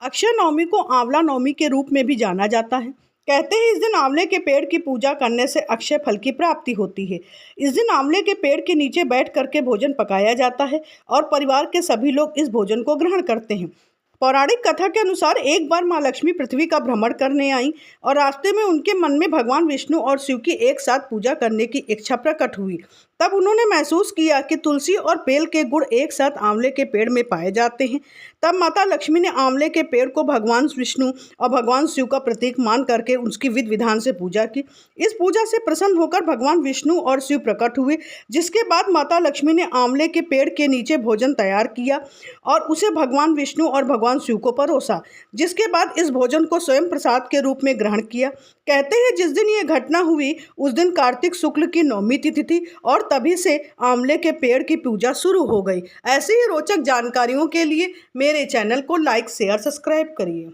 अक्षय नवमी को आंवला नवमी के रूप में भी जाना जाता है। कहते हैं इस दिन आंवले के पेड़ की पूजा करने से अक्षय फल की प्राप्ति होती है। इस दिन आंवले के पेड़ के नीचे बैठ करके भोजन पकाया जाता है और परिवार के सभी लोग इस भोजन को ग्रहण करते हैं। पौराणिक कथा के अनुसार एक बार माँ लक्ष्मी पृथ्वी का भ्रमण करने आई और रास्ते में उनके मन में भगवान विष्णु और शिव की एक साथ पूजा करने की इच्छा प्रकट हुई। तब उन्होंने महसूस किया कि तुलसी और बेल के गुण एक साथ आंवले के पेड़ में पाए जाते हैं। तब माता लक्ष्मी ने आंवले के पेड़ को भगवान विष्णु और भगवान शिव का प्रतीक मान करके उसकी विधि विधान से पूजा की। इस पूजा से प्रसन्न होकर भगवान विष्णु और शिव प्रकट हुए, जिसके बाद माता लक्ष्मी ने आंवले के पेड़ के नीचे भोजन तैयार किया और उसे भगवान विष्णु और भगवान शिव को परोसा, जिसके बाद इस भोजन को स्वयं प्रसाद के रूप में ग्रहण किया। कहते हैं जिस दिन ये घटना हुई उस दिन कार्तिक शुक्ल की नवमी तिथि थी और तभी से आंवले के पेड़ की पूजा शुरू हो गई। ऐसी ही रोचक जानकारियों के लिए मेरे चैनल को लाइक शेयर सब्सक्राइब करिए।